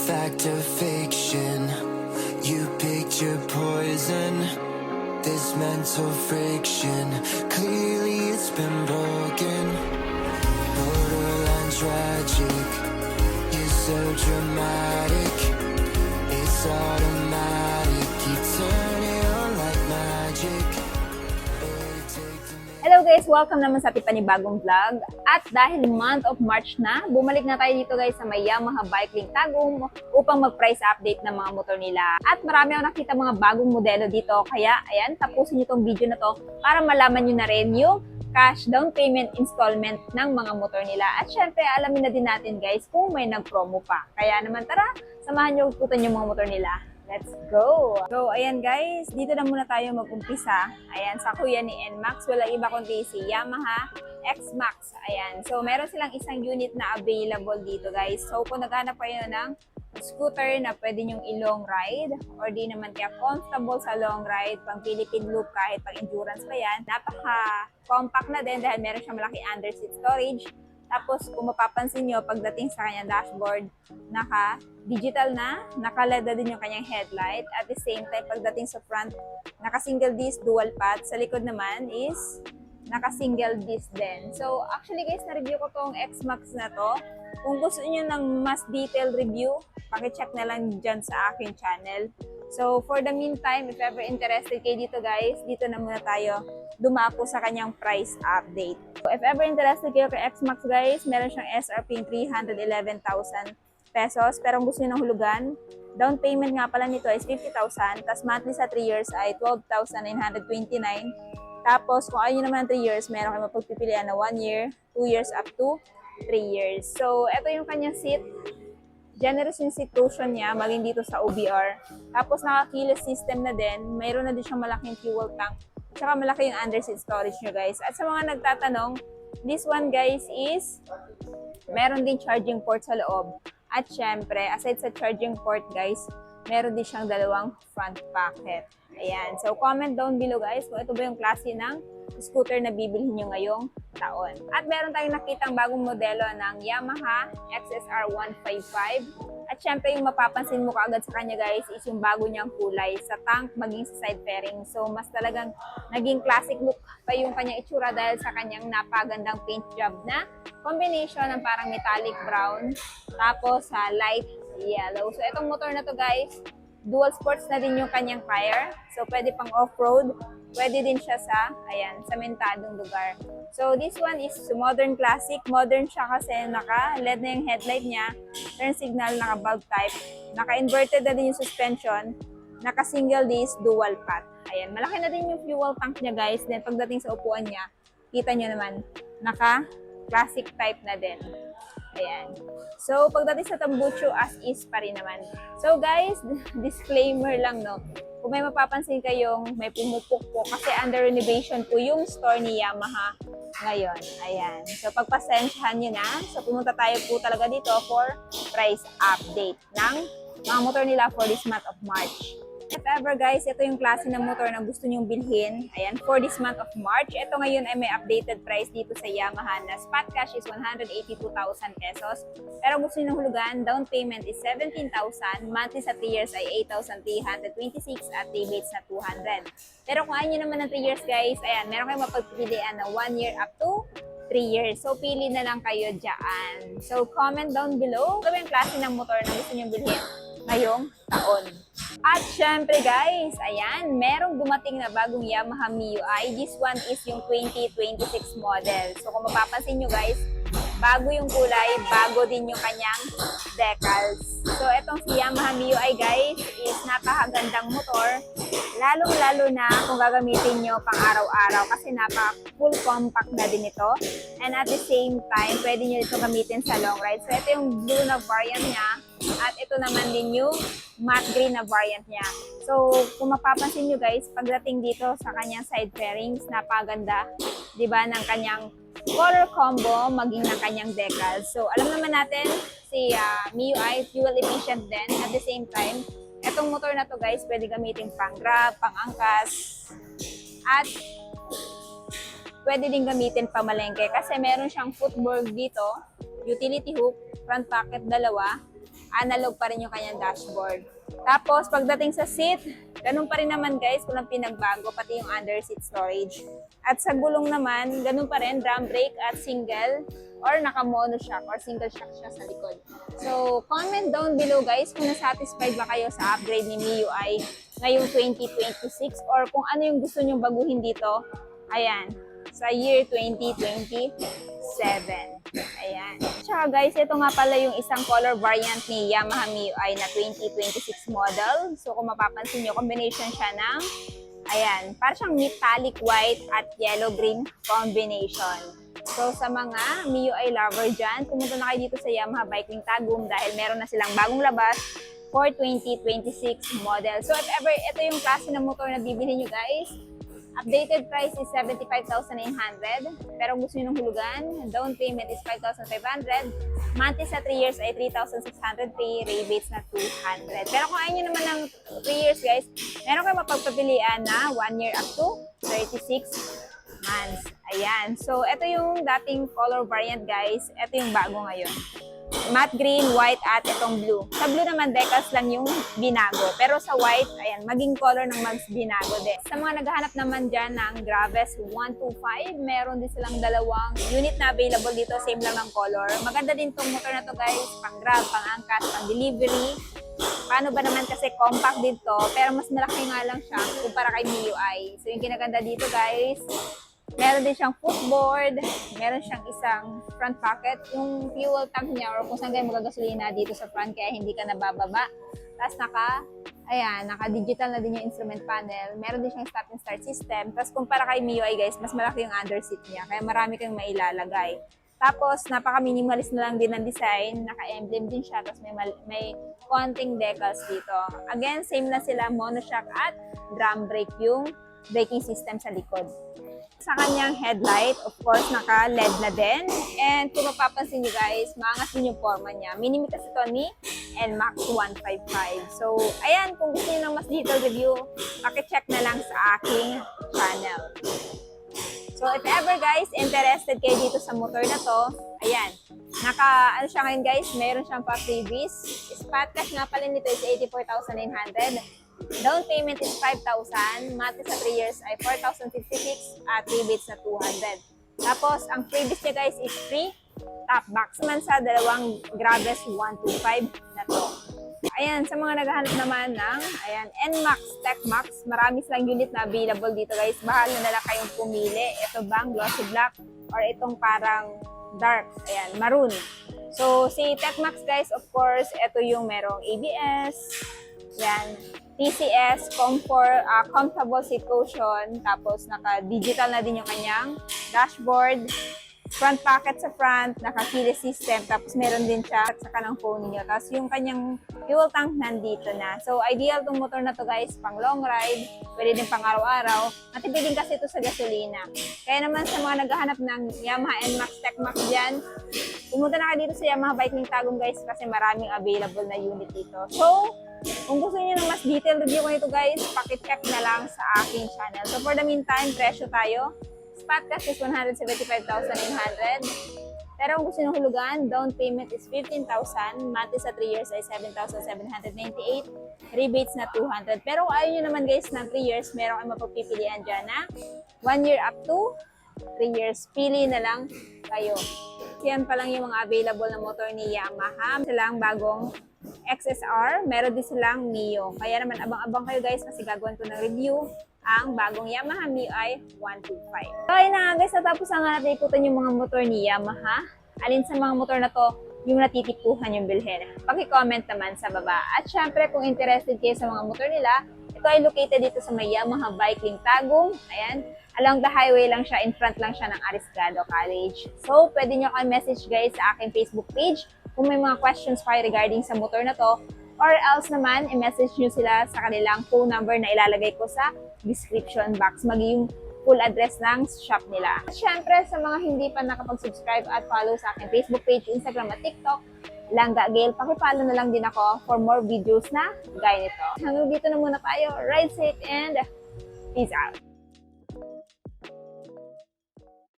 fact or fiction. You picked your poison. This mental friction. Clearly it's been broken. Borderline tragic. You're so dramatic. It's automatic. You turn it on like magic. Hello guys! Welcome naman sa ating panibagong vlog. At dahil month of March na, bumalik na tayo dito guys sa may Yamaha Bike Link Tagum upang mag-price update ng mga motor nila. At marami akong nakita mga bagong modelo dito. Kaya ayan, tapusin nyo tong video na to para malaman nyo na rin yung cash down payment installment ng mga motor nila. At syempre, alamin na din natin guys kung may nag-promo pa. Kaya naman tara, samahan nyo putan yung mga motor nila. Let's go! So, ayan guys, dito na muna tayo mag-umpisa. Ayan, sa kuya ni NMAX, wala iba kundi si Yamaha X-Max. Ayan, so meron silang isang unit na available dito guys. So, kung naghanap kayo ng scooter na pwede nyong i-long ride or di naman kaya comfortable sa long ride, pang Philippine loop kahit pang endurance pa yan, napaka-compact na din dahil meron siyang malaki under-seat storage. Tapos, kung mapapansin nyo, pagdating sa kanyang dashboard, naka-digital na, naka-LED na din yung kanyang headlight. At the same time, pagdating sa front, naka-single disc, dual path. Sa likod naman is naka-single disc din. So, actually guys, na-review ko tong X-Max na to. Kung gusto niyo ng mas detailed review, pakicheck na lang dyan sa aking channel. So, for the meantime, if ever interested kayo dito guys, dito na muna tayo dumako sa kanyang price update. So, if ever interested kayo kay X-Max guys, meron siyang SRP 311,000 pesos. Pero kung gusto niyo ng hulugan, down payment nga pala nito is 50,000. Tapos monthly sa 3 years ay 12,929. Tapos kung ayaw nyo naman ng 3 years, meron kayo mapagpipilian na 1 year, 2 years up to 3 years. So, ito yung kanyang seat. Generous yung situation niya, maging dito sa OBR. Tapos naka-keyless system na din. Mayroon na din siyang malaking fuel tank. Tsaka malaki yung under-seat storage nyo guys. At sa mga nagtatanong, this one guys is meron din charging port sa loob. At syempre, aside sa charging port guys, meron din siyang dalawang front pocket. Ayan. So, comment down below guys kung ito ba yung klase ng scooter na bibilhin nyo ngayong taon. At meron tayong nakitang bagong modelo ng Yamaha XSR 155. At syempre, yung mapapansin mo kaagad sa kanya guys is yung bago niyang kulay sa tank maging sa side fairing. So, mas talagang naging classic look pa yung kanyang itsura dahil sa kanyang napagandang paint job na combination ng parang metallic brown tapos sa light yellow. So, itong motor na to guys, dual sports na din yung kanyang tire. So, pwede pang off-road. Pwede din siya sa, ayan, samentadong lugar. So, this one is modern classic. Modern siya kasi naka-LED na yung headlight niya. Turn signal, naka-bulb type. Naka-inverted na din yung suspension. Naka-single disc, dual path. Ayan, malaki na din yung fuel tank niya guys. Then, pagdating sa upuan niya, kita nyo naman, naka-classic type na din. Ayan. So, pagdating sa tambucho, as is pa rin naman. So, guys, disclaimer lang, no? Kung may mapapansin kayong may pumupukpok kasi under renovation po yung store ni Yamaha ngayon. Ayan. So, pagpasensyahan nyo na. So, pumunta tayo po talaga dito for price update ng mga motor nila for this month of March. If ever guys, ito yung klase ng motor na gusto nyong bilhin. Ayan, for this month of March. Ito ngayon ay may updated price dito sa Yamaha na spot cash is 182,000 pesos. Pero gusto nyo ng hulugan, down payment is 17,000. Monthly sa 3 years ay 8,326 at rebates na 200. Pero kung ayaw nyo naman ng 3 years guys, ayan, meron kayong mapagpipilian na 1 year up to 3 years. So, pili na lang kayo dyan. So, comment down below. Ito yung klase ng motor na gusto nyo bilhin ngayong taon. At syempre guys, ayan, merong dumating na bagong Yamaha MIUI. This one is yung 2026 model. So kung mapapansin nyo guys, bago yung kulay, bago din yung kanyang decals. So itong si Yamaha MIUI guys is napakagandang motor. Lalong-lalo na kung gagamitin nyo pang araw-araw kasi napaka-full compact na din ito. And at the same time, pwede nyo ito gamitin sa long ride. So ito yung blue na variant niya. At ito naman din yung matte green na variant niya. So, kung mapapansin nyo guys, pagdating dito sa kanyang side fairings, napaganda, di ba, ng kanyang color combo, maging ng kanyang decals. So, alam naman natin, si MIUI, fuel efficient din. At the same time, etong motor na to guys, pwede gamitin pang grab, pang angkas, at pwede din gamitin pamalengke kasi meron siyang footboard dito, utility hook, front pocket dalawa, analog pa rin yung kanyang dashboard. Tapos, pagdating sa seat, ganun pa rin naman guys, walang pinagbago, pati yung under seat storage. At sa gulong naman, ganun pa rin, drum brake at single or naka-mono shock or single shock siya sa likod. So, comment down below guys kung nasatisfied ba kayo sa upgrade ni MIUI ngayong 2026 or kung ano yung gusto nyong baguhin dito. Ayan, sa year 2027. Ayan. Tsaka guys, ito nga pala yung isang color variant ni Yamaha MIUI na 2026 model. So kung mapapansin nyo, combination siya ng, ayan, para siyang metallic white at yellow-green combination. So sa mga MIUI lover dyan, pumunta na kayo dito sa Yamaha Bike Link Tagum dahil meron na silang bagong labas for 2026 model. So if ever ito yung klase ng motor na bibili nyo guys, updated price is 75,900. Pero kung gusto nyo ng hulugan, down payment is 5,500. Monthly sa 3 years ay 3,600 pay, rebates na 200. Pero kung ayaw nyo naman ng 3 years guys, meron kayo mapagpapilian na 1 year up to 36 months. Ayan. So, ito yung dating color variant guys. Ito yung bago ngayon. Matte green, white, at itong blue. Sa blue naman, decals lang yung binago. Pero sa white, ayan, maging color ng mags binago din. Sa mga naghahanap naman dyan ng Graves 125, meron din silang dalawang unit na available dito. Same lang ng color. Maganda din tong motor na to guys. Pang grab, pang angkas, pang delivery. Paano ba naman kasi compact din to, pero mas malaki nga lang siya kumpara kay MIUI. So yung kinaganda dito guys, meron din siyang footboard, meron siyang isang front pocket, yung fuel tank niya or kung saan kayo magagasolina dito sa front kaya hindi ka nabababa. Tapos naka-digital na din yung instrument panel. Meron din siyang stop and start system. Tapos kumpara kay MIUI guys, mas malaki yung under seat niya kaya marami kang mailalagay. Tapos napaka-minimalist na lang din ng design, naka-emblem din siya, tapos may konting decals dito. Again, same na sila, monoshock at drum brake yung braking system sa likod. Sa kanyang headlight, of course, naka-LED na din. And kung mapapansin nyo guys, maangas din yung forma niya. Minimitas ito ni NMAX 155. So, ayan, kung gusto nyo ng mas detailed review, pakicheck na lang sa aking channel. So, if ever guys, interested kayo dito sa motor na to, ayan, ano siya ngayon guys, meron siyang pa-freebies. Spot cash nga pala nito is 84,900. Down payment is 5,000. Monthly sa 3 years ay 4,056 at rebates na 200. Tapos, ang freebies niya guys is free top box man sa dalawang Graves 125 na to. Ayan, sa mga naghahanap naman ng NMAX, TechMax, marami silang unit na available dito guys. Bahala na lang kayong pumili. Ito bang glossy black or itong parang dark, ayan, maroon. So, si TechMax guys, of course, ito yung merong ABS, yan, TCS, comfortable seat cushion, tapos naka-digital na din yung kanyang dashboard, front pocket sa front, naka-keyless system, tapos meron din siya at saka ng phone niyo. Tapos yung kanyang fuel tank nandito na. So, ideal tong motor na to guys, pang long ride, pwede din pang araw-araw. Matipid din kasi ito sa gasolina. Kaya naman sa mga naghahanap ng Yamaha NMAX, TechMax dyan, pumunta na ka dito sa Yamaha Bike Link Tagum guys kasi maraming available na unit dito. So, kung gusto niyo ng mas detailed review ko nito guys, pakicheck na lang sa aking channel. So for the meantime, presyo tayo. Spot cash is 175,900. Pero kung gusto niyo hulugan, down payment is 15,000. Monthly sa 3 years ay 7,798. Rebates na 200. Pero kung ayaw nyo naman guys ng 3 years, meron kayo mapagpipilian dyan na 1 year up to 3 years. Pili na lang kayo. Yan pa lang yung mga available na motor ni Yamaha. Silang bagong XSR, meron din silang Mio. Kaya naman abang-abang kayo guys kasi gagawin ko ng review ang bagong Yamaha MIUI 125. So ayun na nga guys, natapos na nga natin ikutan yung mga motor ni Yamaha. Alin sa mga motor na to yung natitipuhan yung bilhin? Paki-comment naman sa baba. At syempre kung interested kayo sa mga motor nila, ito ay located dito sa may Yamaha Bike Link Tagum. Ayan, along the highway lang siya, in front lang siya ng Ariscado College. So pwede nyo kayo message guys sa aking Facebook page kung may mga questions pa regarding sa motor na to, or else naman, i-message nyo sila sa kanilang phone number na ilalagay ko sa description box, maging full address ng shop nila. At syempre, sa mga hindi pa nakapag-subscribe at follow sa aking Facebook page, Instagram at TikTok, Langga Gail, pakipollow na lang din ako for more videos na gaya nito. Hanggang dito na muna tayo. Ride safe and peace out!